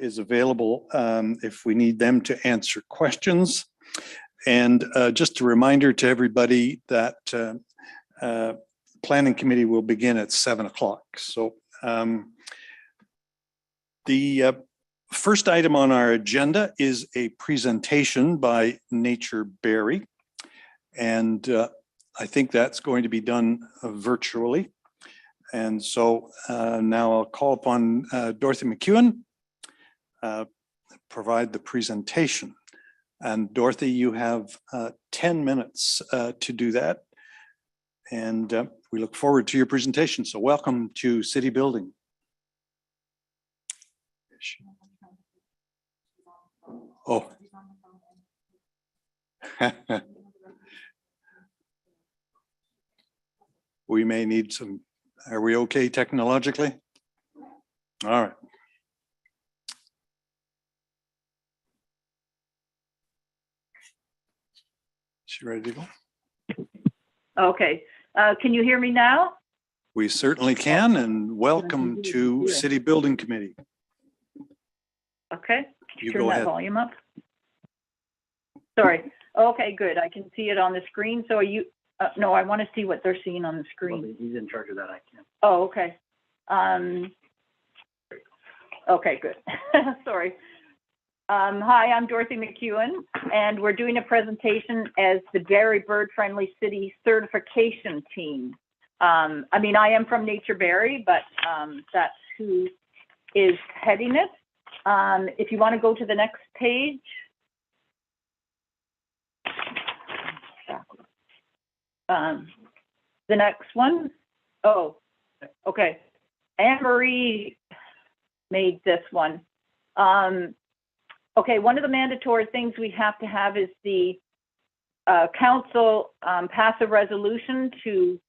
is available if we need them to answer questions. And just a reminder to everybody that Planning Committee will begin at 7 o'clock. So the first item on our agenda is a presentation by Nature Barrie. And I think that's going to be done virtually. And so now I'll call upon Dorothy McEwen, provide the presentation. And Dorothy, you have 10 minutes to do that. And we look forward to your presentation. So welcome to City Building. Oh. We may need some, are we okay technologically? All right. She ready to go? Okay. Can you hear me now? We certainly can, and welcome to City Building Committee. Okay. Can you turn go that ahead. volume up? Sorry. Okay, good. I can see it on the screen. So are you, no, I want to see what they're seeing on the screen. Well, he's in charge of that. I can't. Oh, okay. Okay, good. Sorry. Hi, I'm Dorothy McEwen, and we're doing a presentation as the Barrie Bird Friendly City Certification Team. I mean, I am from Nature Barrie, but that's who is heading it. If you want to go to the next page. The next one. Oh, okay. Anne-Marie made this one. Okay, one of the mandatory things we have to have is the council pass a resolution to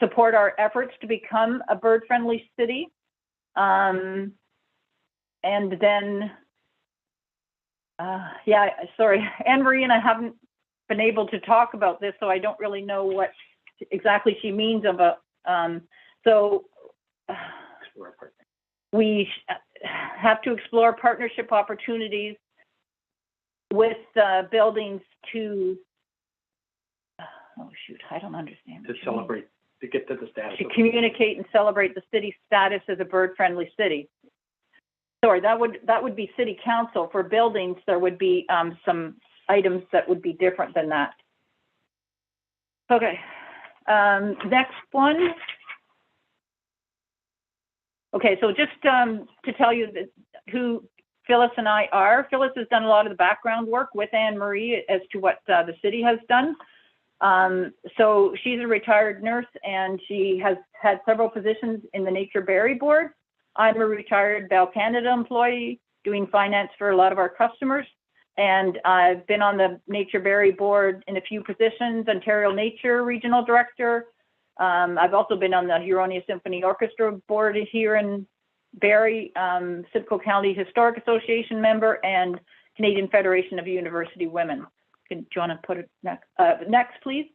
support our efforts to become a bird-friendly city. And then, yeah, sorry, Anne-Marie and I haven't been able to talk about this, so I don't really know what exactly she means about, so we have to explore partnership opportunities with buildings to, oh shoot, I don't understand. To celebrate, to get to the status. To communicate and celebrate the city's status as a bird-friendly city. Sorry, that would be city council. For buildings, there would be some items that would be different than that. Okay, next one. Okay, so just to tell you that who Phyllis and I are. Phyllis has done a lot of the background work with Anne-Marie as to what the city has done. So she's a retired nurse and she has had several positions in the Nature Barrie board. I'm a retired Bell Canada employee doing finance for a lot of our customers. And I've been on the Nature Barrie board in a few positions, Ontario Nature Regional Director. I've also been on the Huronia Symphony Orchestra board here in Barrie, Simcoe County Historic Association member, and Canadian Federation of University Women. Do you want to put it next? Next, please.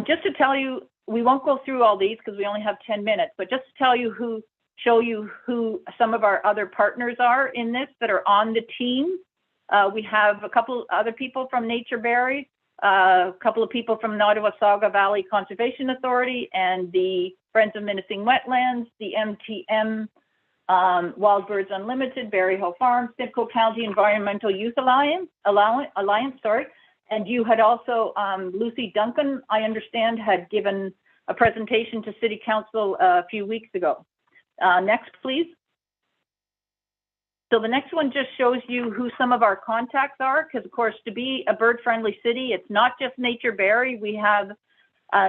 Just to tell you, we won't go through all these because we only have 10 minutes, but just to tell you show you who some of our other partners are in this that are on the team. We have a couple other people from Nature Barrie, a couple of people from Nottawasaga Valley Conservation Authority and the Friends of Menacing Wetlands, the MTM, Wild Birds Unlimited, Barrie Hill Farm, Simcoe County Environmental Youth Alliance, sorry. And you had also, Lucy Duncan, I understand, had given a presentation to City Council a few weeks ago. Next, please. So the next one just shows you who some of our contacts are, because of course, to be a bird-friendly city, it's not just Nature Barrie. We have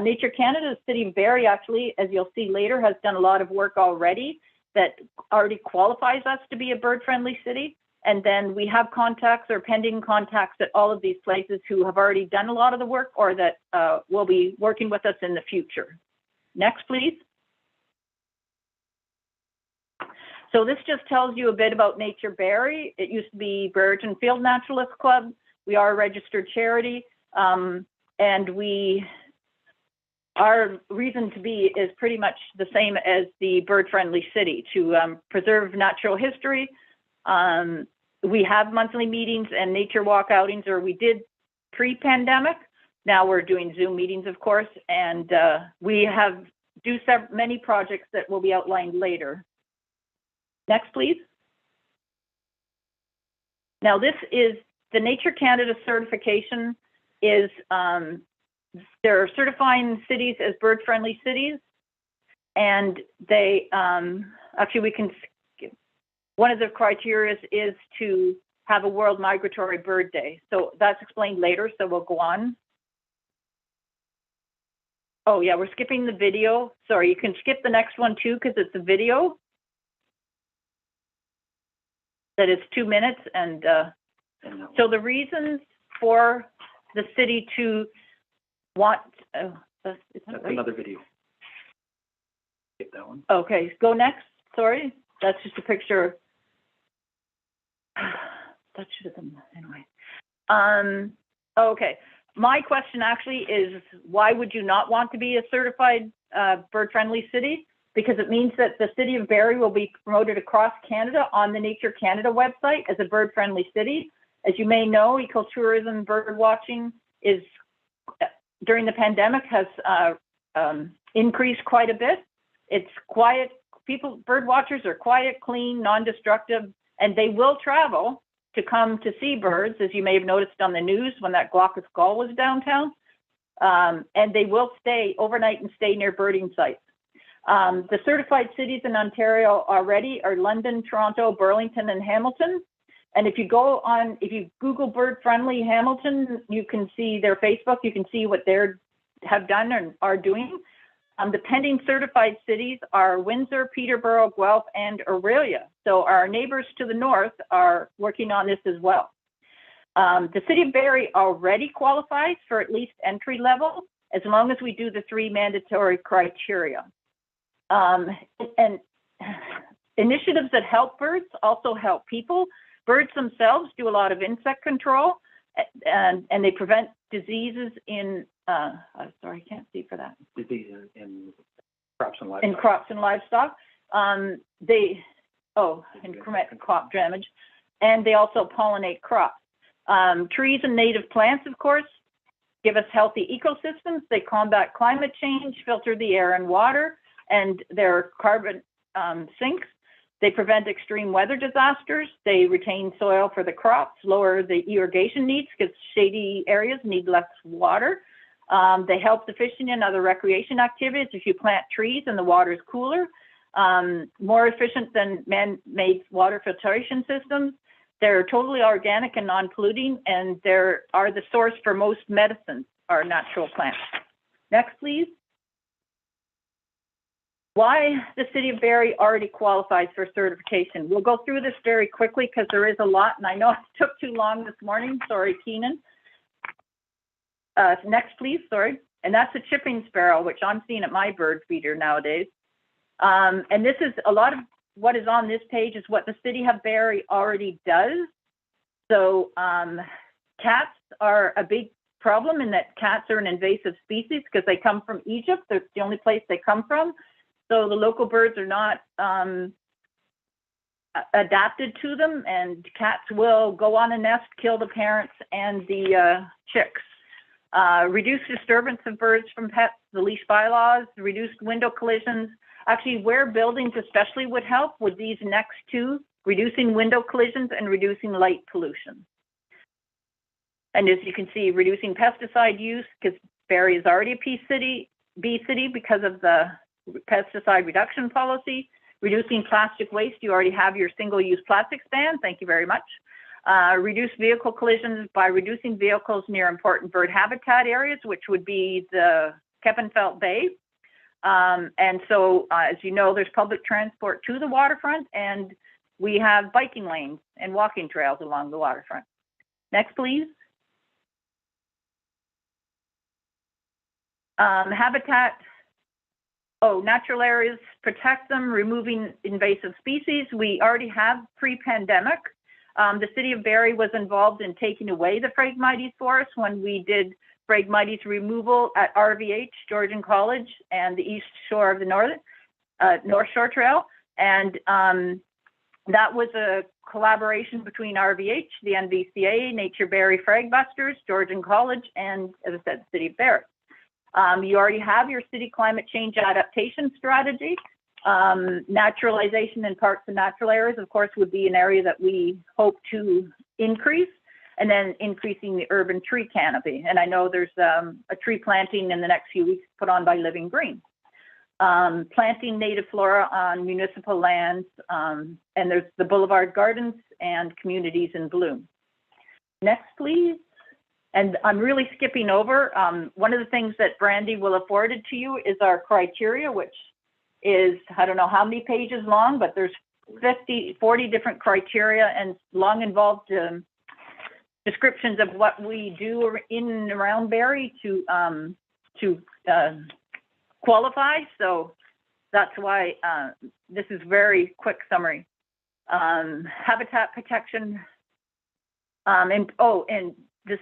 Nature Canada, the city of Barrie, actually, as you'll see later, has done a lot of work already that already qualifies us to be a bird-friendly city. And then we have contacts or pending contacts at all of these places who have already done a lot of the work or that will be working with us in the future. Next, please. So this just tells you a bit about Nature Barrie. It used to be Brereton Field Naturalist Club. We are a registered charity, and we our reason to be is pretty much the same as the bird-friendly city, to preserve natural history. We have monthly meetings and nature walk outings, or we did pre-pandemic. Now we're doing Zoom meetings, of course, and we do many projects that will be outlined later. Next, please. Now, this is the Nature Canada certification. Is they're certifying cities as bird-friendly cities, and they actually we can skip. One of the criteria is to have a World Migratory Bird Day. So that's explained later. So we'll go on. Oh yeah, we're skipping the video. Sorry, you can skip the next one too because it's a video that is 2 minutes. And so the reasons for the city to want, that's right. Another video. Skip that one. Okay, go next. Sorry, that's just a picture. That should have been anyway. Okay, my question actually is, why would you not want to be a certified bird-friendly city? Because it means that the city of Barrie will be promoted across Canada on the Nature Canada website as a bird-friendly city. As you may know, ecotourism, bird watching is, during the pandemic, has increased quite a bit. It's quiet. Bird watchers are quiet, clean, non-destructive, and they will travel to come to see birds, as you may have noticed on the news when that glaucous gull was downtown. And they will stay overnight and stay near birding sites. The certified cities in Ontario already are London, Toronto, Burlington, and Hamilton. And if you Google bird friendly Hamilton, you can see their Facebook, you can see what they have done and are doing. The pending certified cities are Windsor, Peterborough, Guelph, and Aurelia. So our neighbors to the north are working on this as well. The city of Barrie already qualifies for at least entry level, as long as we do the 3 mandatory criteria. And initiatives that help birds also help people. Birds themselves do a lot of insect control, and they prevent diseases in, sorry, I can't see for that. Diseases in crops and livestock. In crops and livestock. And prevent crop damage. And they also pollinate crops. Trees and native plants, of course, give us healthy ecosystems. They combat climate change, filter the air and water, and they're carbon sinks. They prevent extreme weather disasters. They retain soil for the crops, lower the irrigation needs because shady areas need less water. They help the fishing and other recreation activities if you plant trees and the water is cooler. More efficient than man-made water filtration systems. They're totally organic and non-polluting, and they are the source for most medicines, are natural plants. Next, please. Why the city of Barrie already qualifies for certification. We'll go through this very quickly because there is a lot, and I know it took too long this morning. Sorry, Keenan. Next, please, sorry. And that's a chipping sparrow, which I'm seeing at my bird feeder nowadays. And this is a lot of what is on this page is what the city of Barrie already does. So cats are a big problem in that cats are an invasive species because they come from Egypt. That's the only place they come from. So the local birds are not adapted to them, and cats will go on a nest, kill the parents and the chicks. Reduce disturbance of birds from pets, the leash bylaws, reduced window collisions. Actually, where buildings especially would help with these next two, reducing window collisions and reducing light pollution. And as you can see, reducing pesticide use, because Barrie is already a B city because of the pesticide reduction policy. Reducing plastic waste, you already have your single-use plastics ban, thank you very much. Reduce vehicle collisions by reducing vehicles near important bird habitat areas, which would be the Keppenfelt Bay. And so, as you know, there's public transport to the waterfront, and we have biking lanes and walking trails along the waterfront. Next, please. Natural areas, protect them, removing invasive species. We already have pre-pandemic. The city of Barrie was involved in taking away the Phragmites forest when we did Phragmites removal at RVH, Georgian College, and the east shore of the North Shore Trail. And that was a collaboration between RVH, the NVCA, Nature Barrie Frag Busters, Georgian College, and, as I said, the City of Barrie. You already have your city climate change adaptation strategy. Naturalization in parks and natural areas, of course, would be an area that we hope to increase, and then increasing the urban tree canopy. And I know there's a tree planting in the next few weeks put on by Living Green. Planting native flora on municipal lands, and there's the Boulevard Gardens and Communities in Bloom. Next, please. And I'm really skipping over. One of the things that Brandy will have forwarded to you is our criteria, which is, I don't know how many pages long, but there's 40 different criteria and long involved descriptions of what we do in and around Barrie to qualify. So that's why this is very quick summary. Habitat protection, and this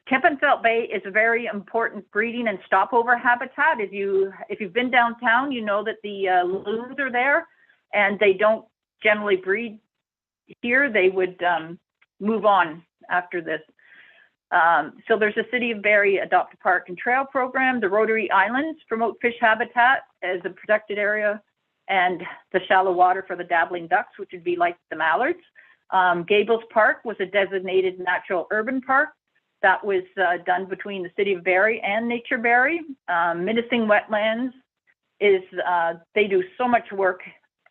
Kempenfelt Bay is a very important breeding and stopover habitat. If you've been downtown, you know that the loons are there, and they don't generally breed here. They would move on after this. So there's a City of Barrie Adopt a Park and Trail program. The Rotary Islands promote fish habitat as a protected area, and the shallow water for the dabbling ducks, which would be like the mallards. Gables Park was a designated natural urban park. That was done between the City of Barrie and Nature Barrie. Menacing wetlands is, they do so much work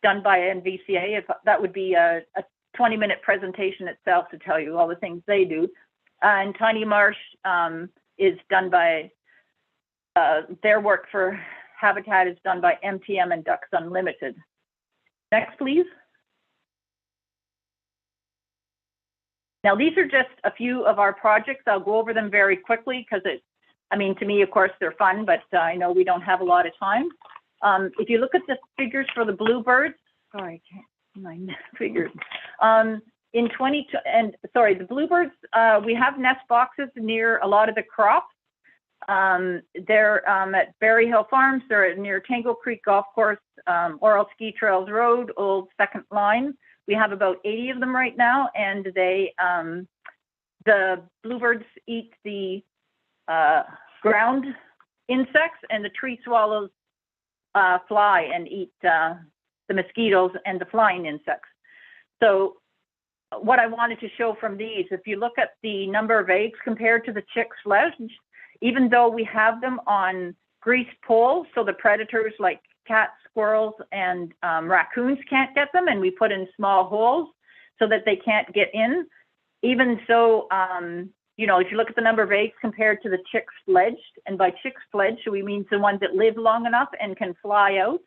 done by NVCA. That would be a 20-minute presentation itself to tell you all the things they do. And Tiny Marsh is done by, their work for habitat is done by MTM and Ducks Unlimited. Next, please. Now, these are just a few of our projects. I'll go over them very quickly because to me, of course, they're fun, but I know we don't have a lot of time. If you look at the figures for the bluebirds, sorry, I can't mind figures. The bluebirds, we have nest boxes near a lot of the crops. They're at Barrie Hill Farms, they're near Tango Creek Golf Course, Oral Ski Trails Road, Old Second Line. We have about 80 of them right now, and they, the bluebirds eat the ground insects, and the tree swallows fly and eat the mosquitoes and the flying insects. So what I wanted to show from these, if you look at the number of eggs compared to the chick sledge, even though we have them on greased poles, so the predators like cats, squirrels, and raccoons can't get them, and we put in small holes so that they can't get in. Even so, if you look at the number of eggs compared to the chick fledged, and by chick fledged, we mean the ones that live long enough and can fly out,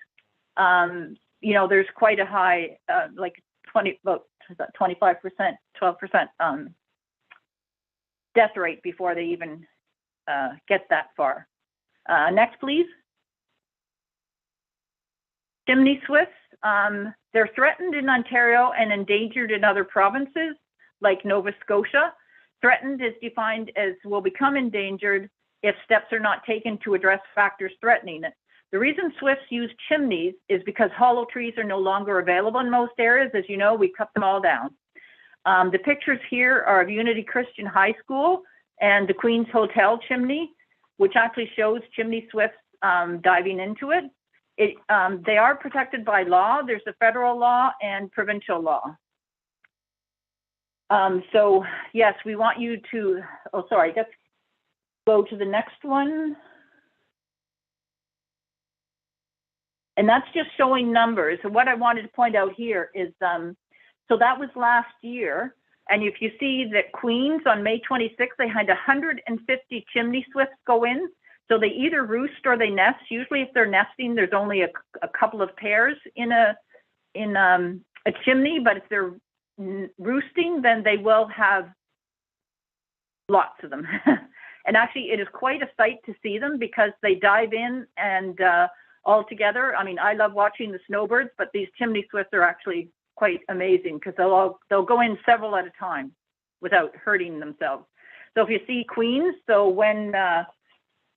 there's quite a high, like 25%, 12% death rate before they even get that far. Next, please. Chimney swifts, they're threatened in Ontario and endangered in other provinces like Nova Scotia. Threatened is defined as will become endangered if steps are not taken to address factors threatening it. The reason swifts use chimneys is because hollow trees are no longer available in most areas. As you know, we cut them all down. The pictures here are of Unity Christian High School and the Queen's Hotel chimney, which actually shows chimney swifts diving into it. They are protected by law. There's a federal law and provincial law. So yes, we want you to, let's go to the next one. And that's just showing numbers. And what I wanted to point out here is, so that was last year. And if you see that Queens on May 26th, they had 150 chimney swifts go in. So they either roost or they nest. Usually if they're nesting, there's only a couple of pairs in a chimney, but if they're roosting, then they will have lots of them. And actually it is quite a sight to see them because they dive in and all together. I mean, I love watching the snowbirds, but these chimney swifts are actually quite amazing because they'll go in several at a time without hurting themselves. So if you see Queens, so when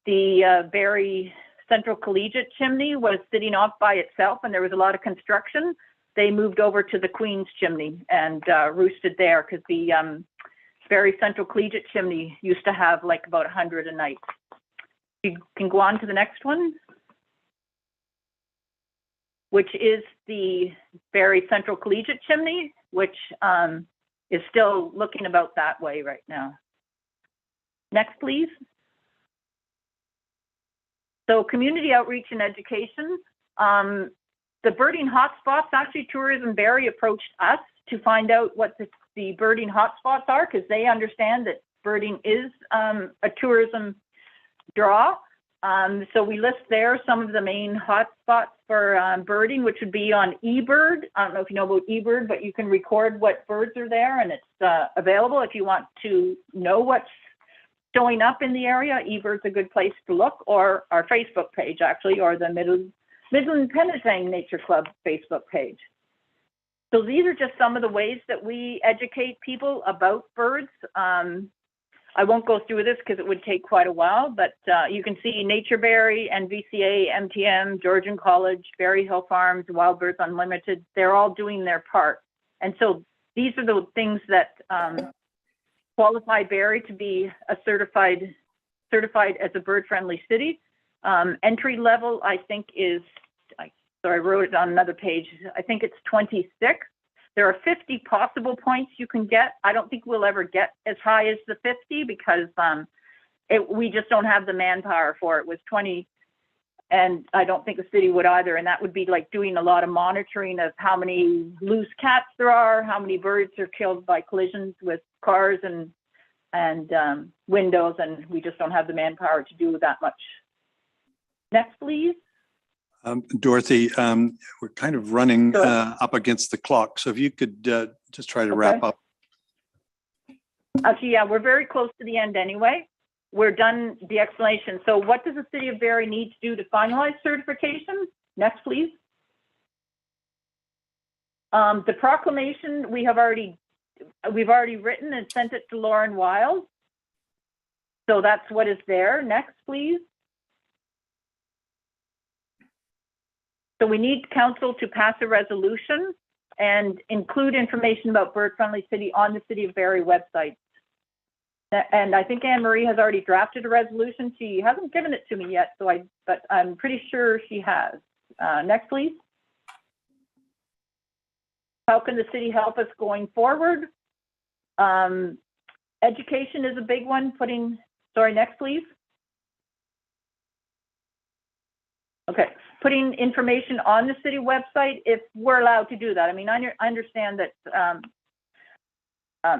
the Barrie Central Collegiate chimney was sitting off by itself and there was a lot of construction, they moved over to the Queens chimney and roosted there, because the Barrie Central Collegiate chimney used to have like about 100 a night. You can go on to the next one, which is the Barrie Central Collegiate chimney, which is still looking about that way right now. Next, please. So community outreach and education. The birding hotspots, actually Tourism Barrie approached us to find out what the birding hotspots are, because they understand that birding is a tourism draw. So we list there some of the main hotspots for birding, which would be on eBird. I don't know if you know about eBird, but you can record what birds are there, and it's available if you want to know what's showing up in the area. eBird's a good place to look, or our Facebook page actually, or the Midland Penetang Nature Club Facebook page. So these are just some of the ways that we educate people about birds. I won't go through this because it would take quite a while, but you can see Nature Barrie, NVCA, MTM, Georgian College, Barrie Hill Farms, Wild Birds Unlimited. They're all doing their part. And so these are the things that qualify Barrie to be a certified as a bird-friendly city. Entry level, I think, is, sorry, I wrote it on another page. I think it's 26. There are 50 possible points you can get. I don't think we'll ever get as high as the 50 because we just don't have the manpower for it. With 20, and I don't think the city would either. And that would be like doing a lot of monitoring of how many loose cats there are, how many birds are killed by collisions with cars and windows, and we just don't have the manpower to do that much. Next, please. Dorothy, we're kind of running up against the clock, so if you could just try to wrap up. Actually, yeah, we're very close to the end anyway. We're done the explanation. So what does the city of Barrie need to do to finalize certification? Next, please. The proclamation we've already written and sent it to Lauren Wild. So that's what is there. Next, please. So we need council to pass a resolution and include information about bird-friendly city on the City of Barrie website. And I think Anne Marie has already drafted a resolution. She hasn't given it to me yet, but I'm pretty sure she has. Next, please. How can the city help us going forward? Education is a big one. Next, please. Okay, putting information on the city website if we're allowed to do that. I mean, I understand that,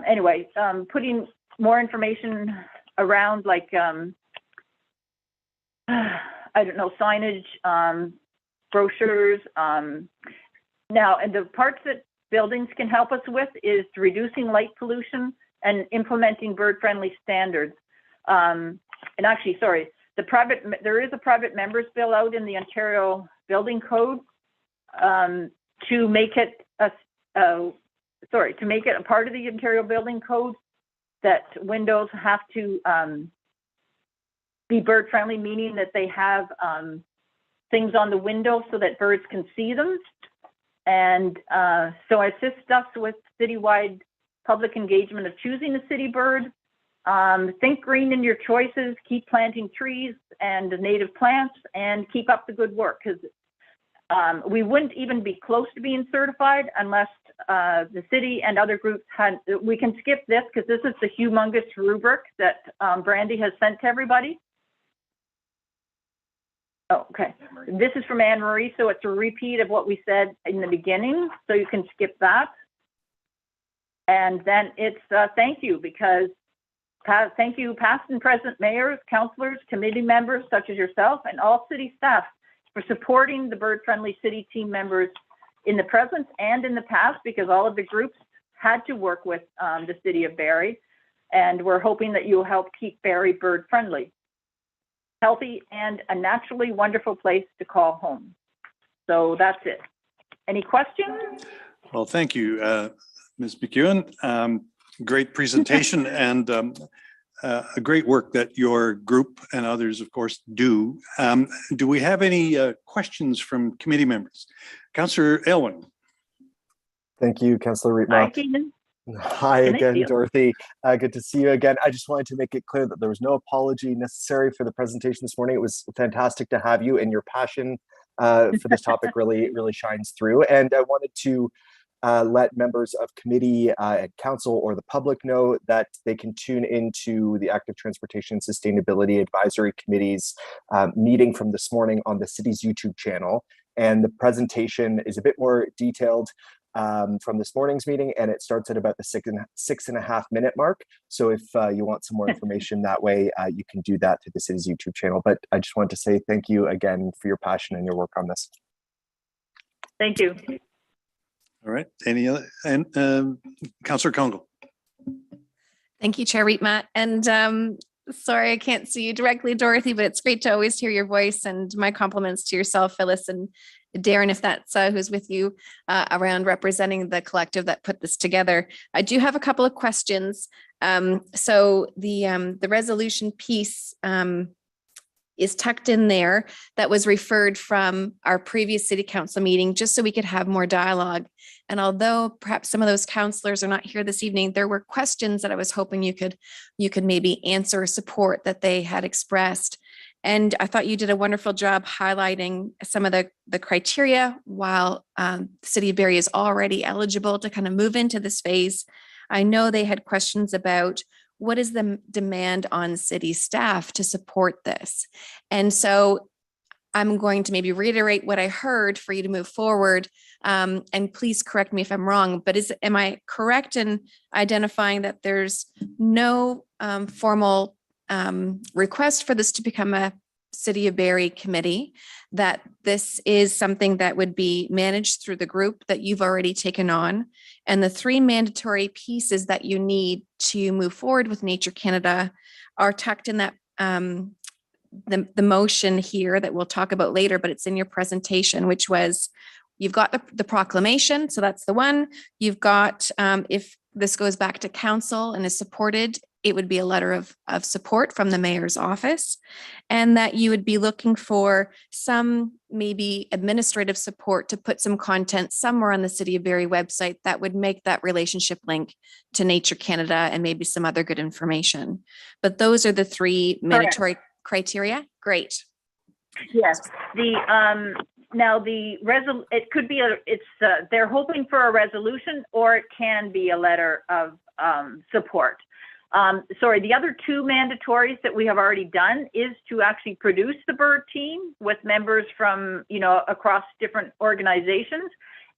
anyway, putting more information around, like, I don't know, signage, brochures. Now, and the parts that buildings can help us with is reducing light pollution and implementing bird-friendly standards. And actually, sorry, there is a private members bill out in the Ontario Building Code to make it a part of the Ontario Building Code that windows have to be bird friendly, meaning that they have things on the window so that birds can see them. And so assist us with citywide public engagement of choosing a city bird. Think green in your choices, keep planting trees and native plants, and keep up the good work, because we wouldn't even be close to being certified unless the city and other groups we can skip this because this is the humongous rubric that Brandy has sent to everybody. Oh, okay. This is from Anne Marie, so it's a repeat of what we said in the beginning, so you can skip that. And then it's thank you, because thank you, past and present mayors, councillors, committee members such as yourself, and all city staff for supporting the Bird Friendly City team members in the present and in the past, because all of the groups had to work with the City of Barrie, and we're hoping that you'll help keep Barrie bird friendly, healthy, and a naturally wonderful place to call home. So that's it. Any questions? Well, thank you, Ms. McEwen. Great presentation, and great work that your group and others, of course, do. Do we have any questions from committee members? Councillor Elwin. Thank you, Councillor Hi, Rietma. Keenan. Hi Can I see again, you? Dorothy. Good to see you again. I just wanted to make it clear that there was no apology necessary for the presentation this morning. It was fantastic to have you, and your passion for this topic really shines through. And I wanted to let members of committee, council, or the public know that they can tune into the Active Transportation and Sustainability Advisory Committee's meeting from this morning on the city's YouTube channel. And the presentation is a bit more detailed from this morning's meeting, and it starts at about the 6.5 minute mark. So if you want some more information that way, you can do that through the city's YouTube channel. But I just wanted to say thank you again for your passion and your work on this. Thank you. All right. Any other? And Councillor Congo. Thank you, Chair Rietma. And sorry, I can't see you directly, Dorothy, but it's great to always hear your voice, and my compliments to yourself, Phyllis, and Darren, if that's who's with you around representing the collective that put this together. I do have a couple of questions. So the resolution piece is tucked in there that was referred from our previous city council meeting, just so we could have more dialogue. And although perhaps some of those councillors are not here this evening, there were questions that I was hoping you could maybe answer or support that they had expressed. And I thought you did a wonderful job highlighting some of the criteria. While the city of Barrie is already eligible to kind of move into this phase, I know they had questions about what is the demand on city staff to support this. And so I'm going to maybe reiterate what I heard for you to move forward. And please correct me if I'm wrong, but am I correct in identifying that there's no formal request for this to become a City of Barrie committee, that this is something that would be managed through the group that you've already taken on, and the 3 mandatory pieces that you need to move forward with Nature Canada are tucked in that the motion here that we'll talk about later, but it's in your presentation, which was, you've got the proclamation, so that's the one. You've got, if this goes back to council and is supported, it would be a letter of support from the mayor's office, and that you would be looking for some maybe administrative support to put some content somewhere on the City of Barrie website that would make that relationship link to Nature Canada and maybe some other good information. But those are the 3 mandatory criteria. Great. Yes, now it could be they're hoping for a resolution, or it can be a letter of support. Sorry, the other 2 mandatories that we have already done is to actually produce the bird team with members from, across different organizations,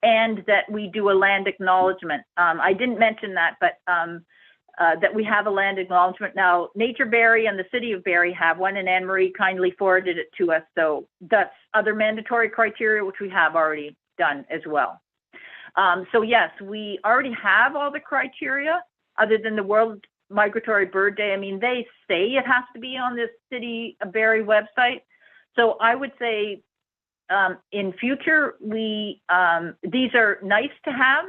and that we do a land acknowledgement. I didn't mention that, but that we have a land acknowledgement. Now, Nature Barrie and the City of Barrie have one, and Anne Marie kindly forwarded it to us. So that's other mandatory criteria, which we have already done as well. So yes, we already have all the criteria other than the World Migratory Bird Day. I mean, they say it has to be on this City of Barrie website. So I would say in future, these are nice to have,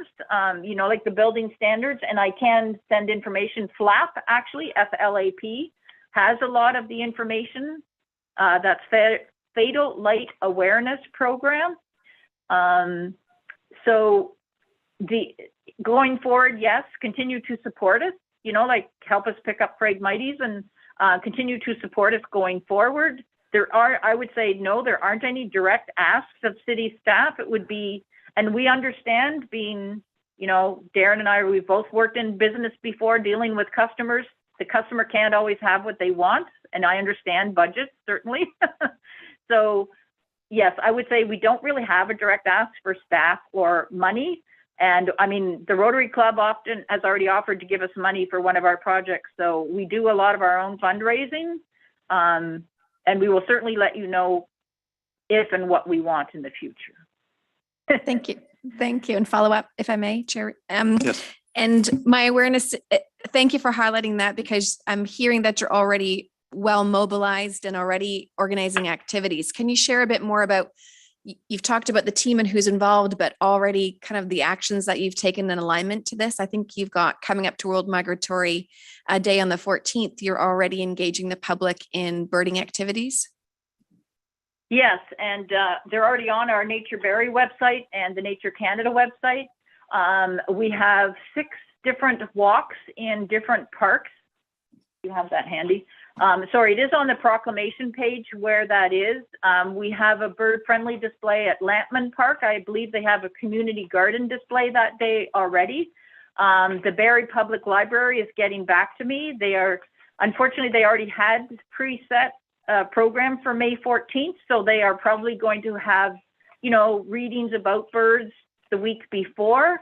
like the building standards, and I can send information. FLAP, actually, FLAP, has a lot of the information. That's Fatal Light Awareness Program. So going forward, yes, continue to support us. Like help us pick up Phragmites and continue to support us going forward. I would say, no, there aren't any direct asks of city staff. It would be, and we understand being, Darren and I, we've both worked in business before dealing with customers. The customer can't always have what they want. And I understand budgets, certainly. So yes, I would say we don't really have a direct ask for staff or money. And I mean, the Rotary Club often has already offered to give us money for one of our projects. So we do a lot of our own fundraising. And we will certainly let you know if and what we want in the future. Thank you. Thank you. And follow up, if I may, Chair. Yes. And my awareness, thank you for highlighting that, because I'm hearing that you're already well mobilized and already organizing activities. Can you share a bit more about you've talked about the team and who's involved, but already kind of the actions that you've taken in alignment to this. I think you've got coming up to World Migratory Day on the 14th, you're already engaging the public in birding activities. Yes, and they're already on our Nature Barrie website and the Nature Canada website. We have 6 different walks in different parks. You have that handy. Sorry, it is on the Proclamation page where that is. We have a bird-friendly display at Lampman Park. I believe they have a community garden display that day already. The Barrie Public Library is getting back to me. Unfortunately, they already had preset program for May 14th, so they are probably going to have, readings about birds the week before.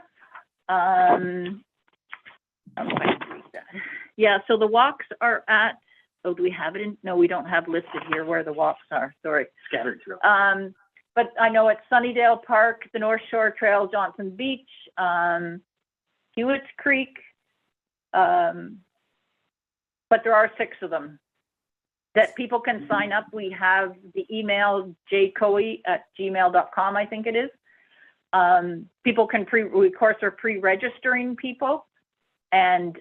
Yeah, so the walks are at, do we have it in? No, we don't have listed here where the walks are, sorry. Scattered through. But I know it's Sunnydale Park, the North Shore Trail, Johnson Beach, Hewitt's Creek, but there are 6 of them that people can sign up. We have the email jcoey@gmail.com, I think it is. People can we of course are pre-registering people, and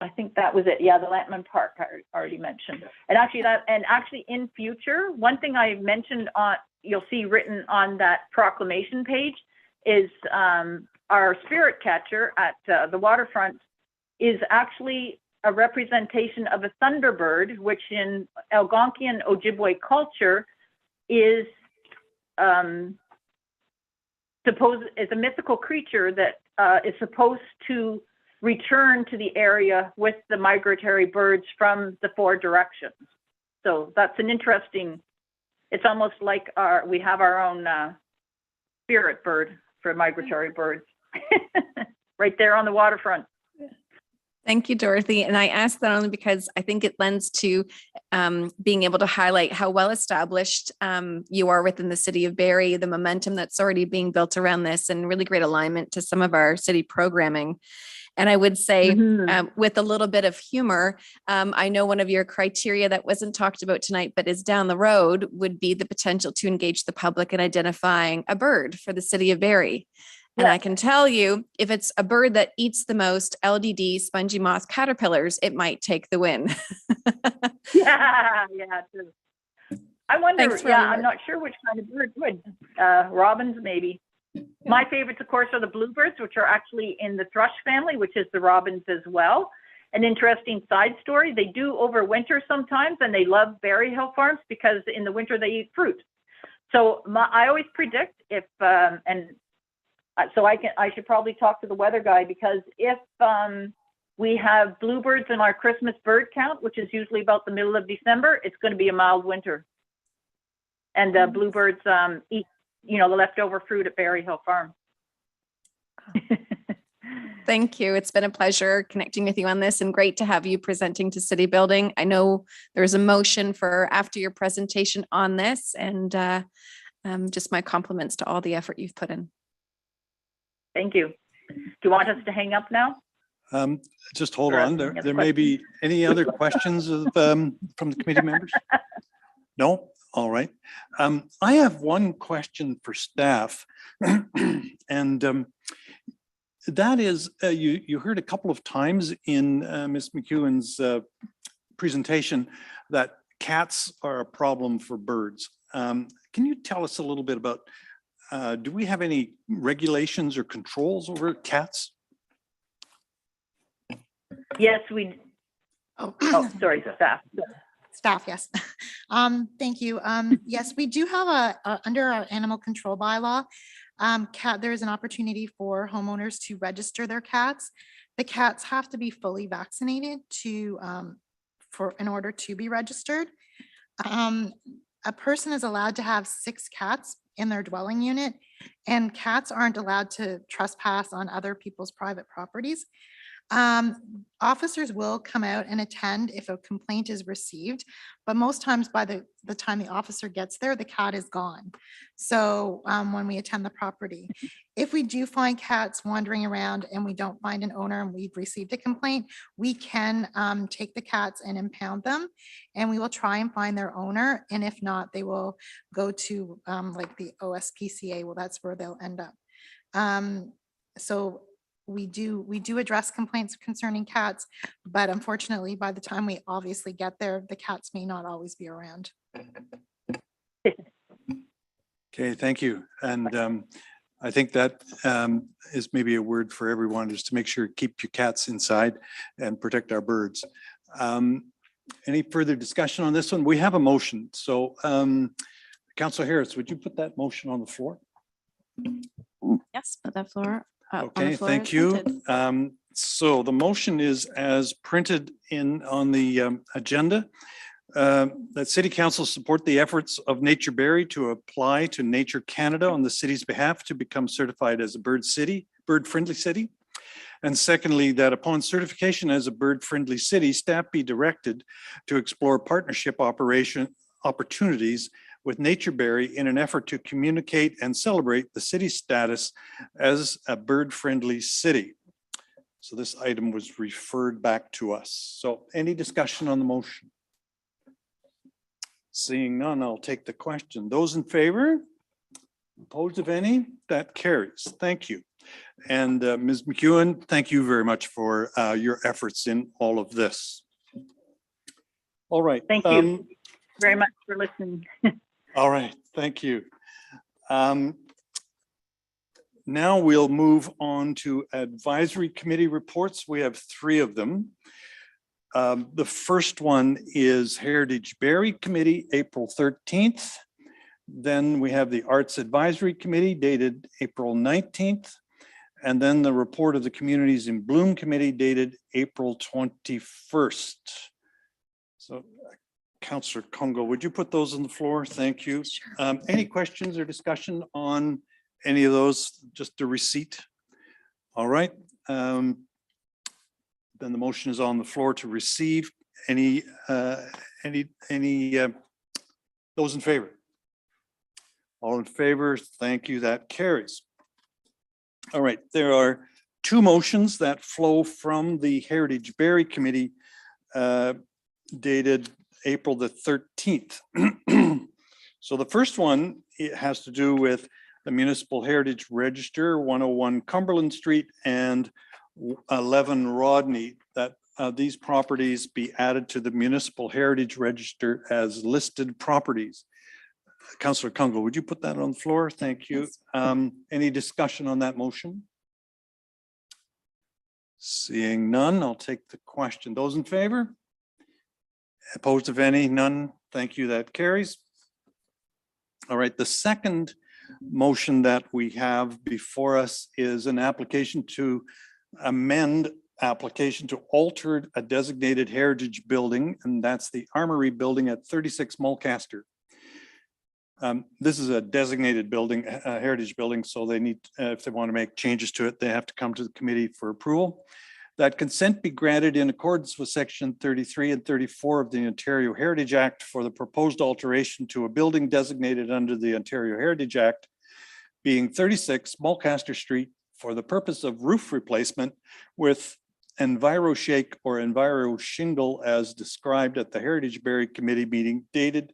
I think that was it. Yeah, the Lampman Park I already mentioned. And actually in future, one thing I mentioned you'll see written on that Proclamation page is our spirit catcher at the waterfront is actually a representation of a thunderbird, which in Algonquian Ojibwe culture is a mythical creature that is supposed to return to the area with the migratory birds from the 4 directions. So that's an interesting, it's almost like we have our own spirit bird for migratory birds right there on the waterfront. Thank you, Dorothy. And I ask that only because I think it lends to being able to highlight how well established you are within the city of Barrie, the momentum that's already being built around this, and really great alignment to some of our city programming. And I would say with a little bit of humor, I know one of your criteria that wasn't talked about tonight, but is down the road, would be the potential to engage the public in identifying a bird for the city of Barrie. And I can tell you, if it's a bird that eats the most LDD spongy moth caterpillars, it might take the win. Yeah. I wonder, I'm not sure which kind of bird would. Robins, maybe. Yeah. My favorites, of course, are the bluebirds, which are actually in the thrush family, which is the robins as well. An interesting side story, they do overwinter sometimes, and they love Barrie Hill Farms because in the winter they eat fruit. So I always predict so I should probably talk to the weather guy, because if we have bluebirds in our Christmas bird count, which is usually about the middle of December, it's going to be a mild winter. And bluebirds eat, the leftover fruit at Barrie Hill Farm. Thank you. It's been a pleasure connecting with you on this, and great to have you presenting to City Building. I know there's a motion for after your presentation on this, and just my compliments to all the effort you've put in. Thank you. Do you want us to hang up now? Just hold on. There may be any other questions from the committee members? No? All right. I have one question for staff, and that is, you heard a couple of times in Ms. McEwen's presentation that cats are a problem for birds. Can you tell us a little bit about, do we have any regulations or controls over cats? Yes, we. Oh, sorry, staff. Staff, yes. Thank you. Yes, we do have under our animal control bylaw, there is an opportunity for homeowners to register their cats. The cats have to be fully vaccinated in order to be registered. A person is allowed to have 6 cats in their dwelling unit, and cats aren't allowed to trespass on other people's private properties. Officers will come out and attend if a complaint is received, but most times by the time the officer gets there, the cat is gone. So when we attend the property, if we do find cats wandering around and we don't find an owner and we've received a complaint, we can take the cats and impound them, and we will try and find their owner. And if not, they will go to like the OSPCA. Well, that's where they'll end up. So we do address complaints concerning cats, but unfortunately, by the time we obviously get there, the cats may not always be around. Okay, thank you. And I think that is maybe a word for everyone, is to make sure keep your cats inside and protect our birds. Any further discussion on this one? We have a motion. So Councillor Harris, would you put that motion on the floor? Yes, put that floor. On the Okay, floor thank as you. printed. So the motion is as printed on the agenda. That City Council support the efforts of Nature Barrie to apply to Nature Canada on the city's behalf to become certified as a bird-friendly city. And secondly, that upon certification as a bird-friendly city, staff be directed to explore partnership opportunities with Nature Barrie in an effort to communicate and celebrate the city's status as a bird-friendly city. So this item was referred back to us. So any discussion on the motion? Seeing none, I'll take the question. Those in favor? Opposed of any? That carries. Thank you. And Ms. McEwen, thank you very much for your efforts in all of this. All right. Thank you very much for listening. All right, thank you. Now we'll move on to advisory committee reports. We have 3 of them. The first one is Heritage Barrie Committee, April 13th. Then we have the Arts Advisory Committee dated April 19th. And then the report of the Communities in Bloom Committee dated April 21st. So Councillor Congo, would you put those on the floor? Thank you. Sure. Any questions or discussion on any of those? Just a receipt. All right. Then the motion is on the floor to receive. Any those in favor? All in favor? Thank you. That carries. All right. There are 2 motions that flow from the Heritage Barrie Committee dated April the 13th. So the first one, it has to do with the Municipal Heritage Register, 101 Cumberland Street and 11 Rodney, that these properties be added to the Municipal Heritage Register as listed properties. Councillor Congo, would you put that on the floor? Thank you. Any discussion on that motion? Seeing none, I'll take the question. Those in favor? Opposed of any? None. Thank you. That carries. All right. The second motion that we have before us is an application to amend application to alter a designated heritage building, and that's the Armory Building at 36 Mulcaster. This is a designated building, a heritage building, so they need, if they want to make changes to it, they have to come to the committee for approval. That consent be granted in accordance with section 33 and 34 of the Ontario Heritage Act for the proposed alteration to a building designated under the Ontario Heritage Act, being 36 Mulcaster Street, for the purpose of roof replacement with EnviroShake or EnviroShingle as described at the Heritage Barrie Committee meeting dated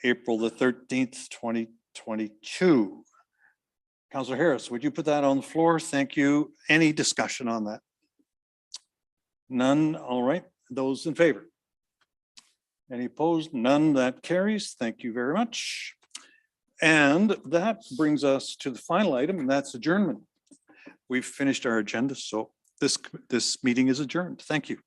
April the 13th, 2022. Councillor Harris, would you put that on the floor? Thank you. Any discussion on that? None. All right. Those in favor? Any opposed? None. That carries. Thank you very much. And that brings us to the final item, and that's adjournment. We've finished our agenda, so this meeting is adjourned. Thank you.